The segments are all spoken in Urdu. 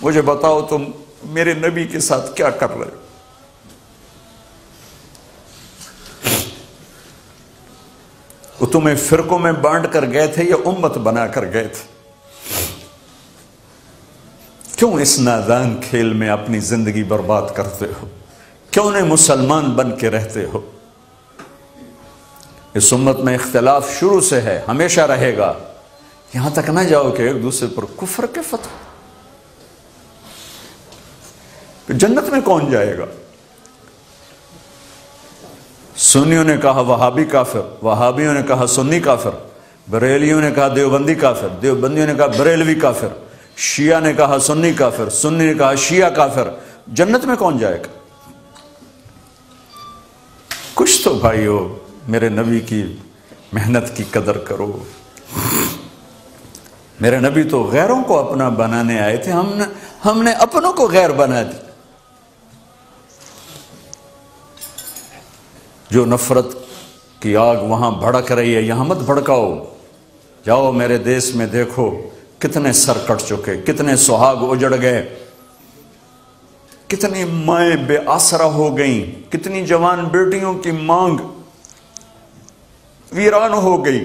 مجھے بتاؤ تم میرے نبی کے ساتھ کیا کر رہے ہو؟ وہ تمہیں فرقوں میں بانٹ کر گئے تھے یا امت بنا کر گئے تھے؟ کیوں اس نادان کھیل میں اپنی زندگی برباد کرتے ہو؟ کیوں نہیں مسلمان بن کے رہتے ہو؟ اس امت میں اختلاف شروع سے ہے، ہمیشہ رہے گا، یہاں تک نہ جاؤ کہ ایک دوسرے پر کفر کے فتوے۔ جنت میں کون جائے گا؟ سنیوں نے کہا وہابی کافر، وہابیوں نے کہا سنی کافر، بریلیوں نے کہا دیوبندی کافر، دیوبندیوں نے کہا بریلوی کافر، شیعہ نے کہا سنی کافر، سنی نے کہا شیعہ کافر۔ جنت میں کون جائے گا؟ کچھ تو بھائیو میرے نبی کی محنت کی قدر کرو۔ میرے نبی تو غیروں کو اپنا بنانے آئے تھے، ہم نے اپنوں کو غیر بنا دی۔ جو نفرت کی آگ وہاں بھڑک رہی ہے یہاں مت بھڑکاؤ۔ جاؤ میرے دیس میں دیکھو کتنے سر کٹ چکے، کتنے سہاگ اجڑ گئے، کتنی مائیں بے آسرا ہو گئیں، کتنی جوان بیٹیوں کی مانگ ویران ہو گئی۔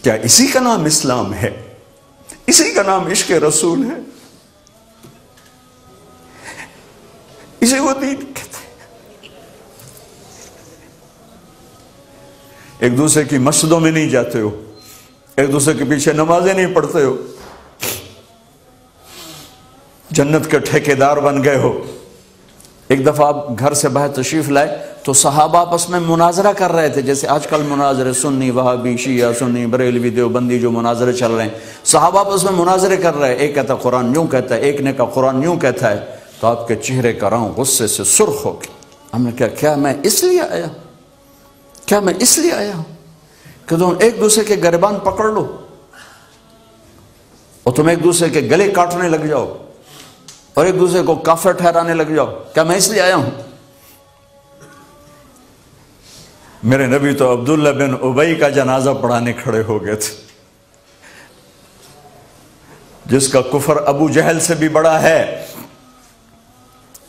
کیا اسی کا نام اسلام ہے؟ اسی کا نام عشق رسول ہے؟ اسی کو دین کہتے ہیں؟ ایک دوسرے کی مسجدوں میں نہیں جاتے ہو، ایک دوسرے کے پیچھے نمازیں نہیں پڑھتے ہو، جنت کے ٹھیکیدار بن گئے ہو۔ ایک دفعہ آپ گھر سے باہر تشریف لائے تو صحابہ آپس میں مناظرہ کر رہے تھے، جیسے آج کل مناظرے سنی وہابی شیعہ سنی بریلوی دیوبندی جو مناظرے چل رہے ہیں، صحابہ آپس میں مناظرے کر رہے ہیں۔ ایک کہتا قرآن یوں کہتا ہے، ایک نے کہا قرآن یوں کہتا ہے، تو آپ کے چہرے کا رنگ غصے سے سرخ ہو گیا۔ ہم نے کہا کیا میں اس لیے آیا ہوں کہ تم ایک دوسرے کے گریبان پکڑ لو اور تم ایک دوسرے کے گلے کاٹنے لگ جاؤ اور ایک دوسرے کو کافر ٹھہرانے لگ جاؤ؟ کیا میں اس لیے آیا ہوں؟ میرے نبی تو عبداللہ بن ابی کا جنازہ پڑھانے کھڑے ہو گئے تھے، جس کا کفر ابو جہل سے بھی بڑا ہے۔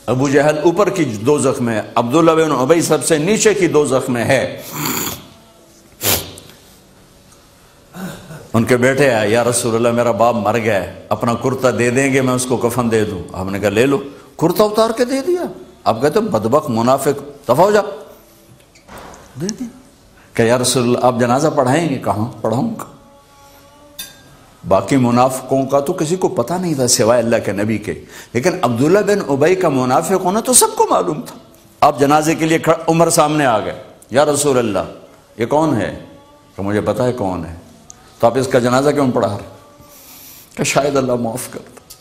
ابو جہل اوپر کی دوزخ میں ہے، عبداللہ بن ابی سب سے نیچے کی دوزخ میں ہے۔ ان کے بیٹے آئے، یا رسول اللہ میرا باپ مر گیا ہے، اپنا کرتا دے دیں گے میں اس کو کفن دے دوں؟ آپ نے کہا لے لو۔ کرتا اتار کے دے دیا۔ آپ کہتے ہیں بدبخت منافق دفع ہو جا، دے دیا۔ کہ یا رسول اللہ آپ جنازہ پڑھائیں گے؟ کہاں پڑھاؤں گا۔ باقی منافقوں کا تو کسی کو پتہ نہیں تھا سوائے اللہ کے نبی کے، لیکن عبداللہ بن ابی کا منافق ہونا تو سب کو معلوم تھا۔ آپ جنازے کے لیے عمر سامنے آ گئے، یا رسول اللہ یہ کون ہے؟ کہ مجھے پتہ ہے کون ہے، تو آپ اس کا جنازہ کیوں پڑھا رہے؟ کہ شاید اللہ معاف کر دے۔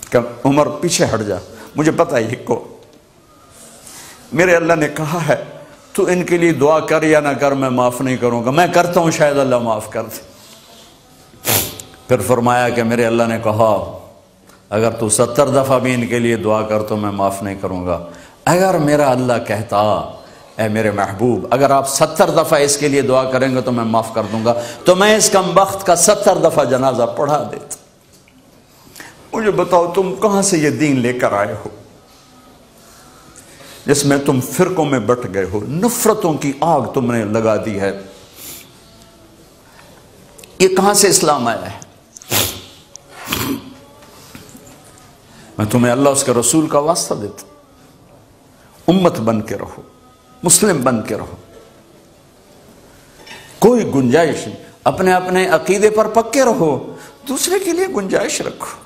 کہ عمر پیچھے ہٹ جا، مجھے پتہ ہے یہ کون، میرے اللہ نے کہا ہے تو ان کے لیے دعا کر یا نہ کر میں معاف نہیں کروں گا، میں کرتا ہوں شاید اللہ معاف کر دے۔ پھر فرمایا کہ میرے اللہ نے کہا اگر تو 70 دفعہ بھی ان کے لیے دعا کر تو میں معاف نہیں کروں گا۔ اگر میرا اللہ کہتا اے میرے محبوب اگر آپ 70 دفعہ اس کے لیے دعا کریں گے تو میں معاف کر دوں گا، تو میں اس کم بخت کا 70 دفعہ جنازہ پڑھا دیتا۔ مجھے بتاؤ تم کہاں سے یہ دین لے کر آئے ہو جس میں تم فرقوں میں بٹ گئے ہو، نفرتوں کی آگ تم نے لگا دی ہے؟ یہ کہاں سے اسلام آیا ہے؟ میں تمہیں اللہ اس کے رسول کا واسطہ دیتا ہوں، امت بن کے رہو، مسلم بن کے رہو، کوئی گنجائش نہیں، اپنے اپنے عقیدے پر پکے رہو، دوسرے کے لیے گنجائش رکھو۔